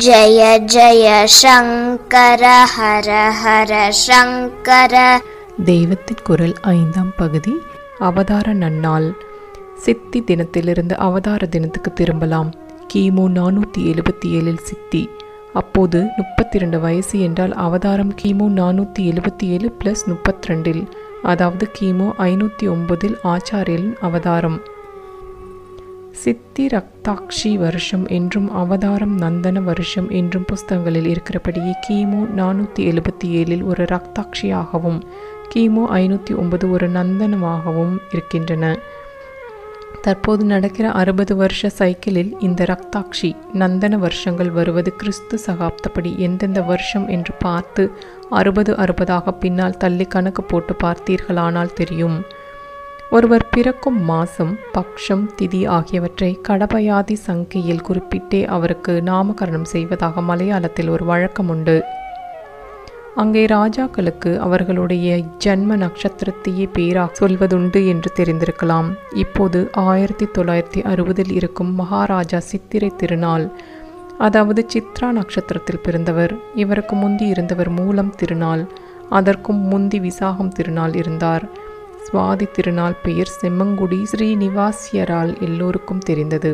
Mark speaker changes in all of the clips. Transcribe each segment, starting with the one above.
Speaker 1: ஜய ஜய சங்கர ஹர ஹர சங்கர.
Speaker 2: தெய்வத்தின் குரல் 5ஆம் பகுதி. அவதார நன்னாள். சித்தி தினத்திலிருந்து அவதார தினத்துக்கு திரும்பலாம். கிமு 477 சித்தி. அப்போது 32 வயசு என்றால் அவதாரம் கிமு 477 + 32, அதாவது கிமு 509 ஆச்சாரியலின் அவதாரம். சித்தி ரக்தாக்ஷி வருஷம் என்றும் அவதாரம் நந்தன வருஷம் என்றும் புஸ்தகங்களில் இருக்கிறபடியே கிமு 477 ஒரு ரக்தாக்ஷியாகவும் கிமு 509 ஒரு நந்தனமாகவும் இருக்கின்றன. தற்போது நடக்கிற 60 வருஷ சைக்கிளில் இந்த ரக்தாக்ஷி நந்தன வருஷங்கள் வருவது கிறிஸ்து சகாப்தப்படி எந்தெந்த வருஷம் என்று பார்த்து 60 பின்னால் தள்ளி கணக்கு போட்டு பார்த்தீர்களானால் தெரியும். ஒருவர் பிறக்கும் மாசம், பக்ஷம், திதி ஆகியவற்றை கடபயாதி சங்கையில் குறிப்பிட்டே அவருக்கு நாமகரணம் செய்வதாக மலையாளத்தில் ஒரு வழக்கம் உண்டு. அங்கே ராஜாக்களுக்கு அவர்களுடைய ஜன்ம நட்சத்திரத்தையே பேராக சொல்வதுண்டு என்று தெரிந்திருக்கலாம். இப்போது 1960 இருக்கும் மகாராஜா சித்திரை திருநாள், அதாவது சித்ரா நட்சத்திரத்தில் பிறந்தவர். இவருக்கு முந்தி இருந்தவர் மூலம் திருநாள், அதற்கும் முந்தி விசாகம் திருநாள் இருந்தார். சுவாதி திருநாள் பெயர் செம்மங்குடி ஸ்ரீனிவாசியரால் எல்லோருக்கும் தெரிந்தது.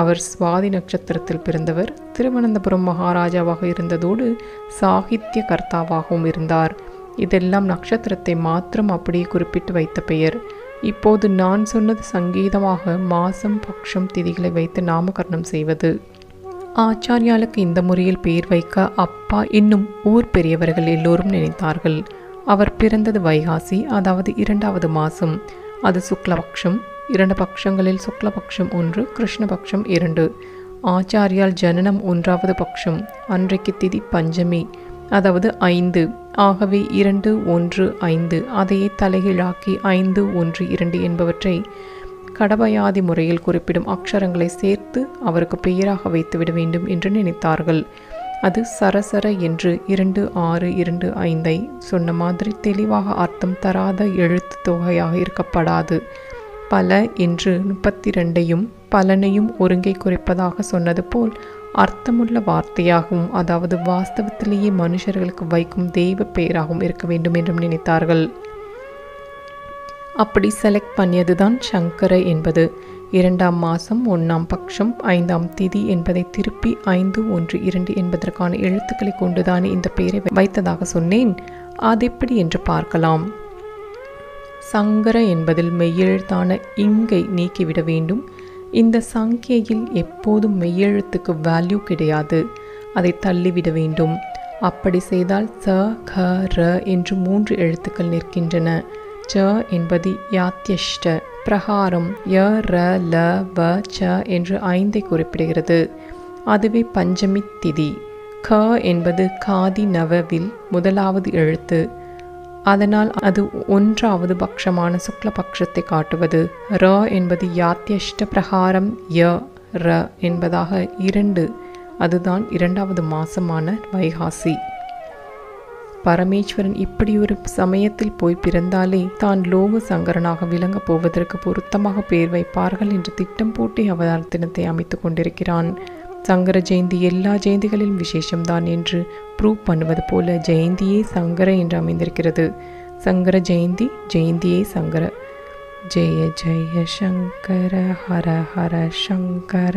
Speaker 2: அவர் சுவாதி நட்சத்திரத்தில் பிறந்தவர். திருவனந்தபுரம் மகாராஜாவாக இருந்ததோடு சாகித்ய கர்த்தாவாகவும் இருந்தார். இதெல்லாம் நட்சத்திரத்தை மாத்திரம் அப்படியே குறிப்பிட்டு வைத்த பெயர். இப்போது நான் சொன்னது சங்கீதமாக மாசம், பக்ஷம், திதிகளை வைத்து நாமகரணம் செய்வது. ஆச்சாரியாளுக்கு இந்த முறையில் பெயர் வைக்க அப்பா இன்னும் ஊர் பெரியவர்கள் எல்லோரும் நினைத்தார்கள். அவர் பிறந்தது வைகாசி, அதாவது 2வது மாசம். அது சுக்லபக்ஷம். 2 பக்ஷங்களில் சுக்லபக்ஷம் 1, கிருஷ்ணபக்ஷம் 2. ஆச்சாரியால் ஜனனம் 1வது பக்ஷம். அன்றைக்கு திதி பஞ்சமி, அதாவது 5. ஆகவே 2, 1, 5 அதையே தலைகீழாக்கி 5, 1, 2 என்பவற்றை கடபயாதி முறையில் குறிப்பிடும் அக்ஷரங்களை சேர்த்து அவருக்கு பெயராக வைத்துவிட வேண்டும் என்று நினைத்தார்கள். அது சரசர என்று 2, 6, 2, 5 சொன்ன மாதிரி தெளிவாக அர்த்தம் தராத எழுத்து தொகையாக இருக்கப்படாது. பல என்று 32ஐயும் பலனையும் ஒருங்கை குறிப்பதாக சொன்னது போல் அர்த்தமுள்ள வார்த்தையாகவும், அதாவது வாஸ்தவத்திலேயே மனுஷர்களுக்கு வைக்கும் தெய்வ பெயராகவும் இருக்க வேண்டும் என்றும் நினைத்தார்கள். அப்படி செலக்ட் பண்ணியதுதான் சங்கர என்பது. 2ஆம் மாசம், 1ஆம் பக்ஷம், 5ஆம் திதி என்பதை திருப்பி 5, 1, 2 என்பதற்கான எழுத்துக்களை கொண்டுதானே இந்த பெயரை வைத்ததாக சொன்னேன். அதெப்படி என்று பார்க்கலாம். சங்கர என்பதில் மெய்யெழுத்தான இங்கை நீக்கிவிட வேண்டும். இந்த சங்கையில் எப்போதும் மெய்யெழுத்துக்கு வேல்யூ கிடையாது, அதை தள்ளிவிட வேண்டும். அப்படி செய்தால் ச, க, ர என்று 3 எழுத்துக்கள் நிற்கின்றன. ச என்பது யாத்யஷ்ட பிரகாரம் ய, ர, ல, வ, ச என்று 5ஐ குறிப்பிடுகிறது. அதுவே பஞ்சமி திதி. க என்பது காதி நவவில் 1வது எழுத்து, அதனால் அது 1வது பக்ஷமான சுக்லபக்ஷத்தை காட்டுவது. ர என்பது யாத்யஷ்ட பிரகாரம் ய, ர என்பதாக 2, அதுதான் 2வது மாசமான வைகாசி. பரமேஸ்வரன் இப்படி ஒரு சமயத்தில் போய் பிறந்தாலே தான் லோக சங்கரனாக விளங்கப் போவதற்கு பொருத்தமாக பெயர் வைப்பார்கள் என்று திட்டம் போட்டு அவதார தினத்தை அமைத்து கொண்டிருக்கிறான். சங்கர ஜெயந்தி எல்லா ஜெயந்திகளிலும் விசேஷம்தான் என்று ப்ரூவ் பண்ணுவது போல ஜெயந்தியே சங்கர என்று அமைந்திருக்கிறது. சங்கர ஜெயந்தி, ஜெயந்தியே சங்கர. ஜெய ஜெய சங்கர ஹர ஹர சங்கர.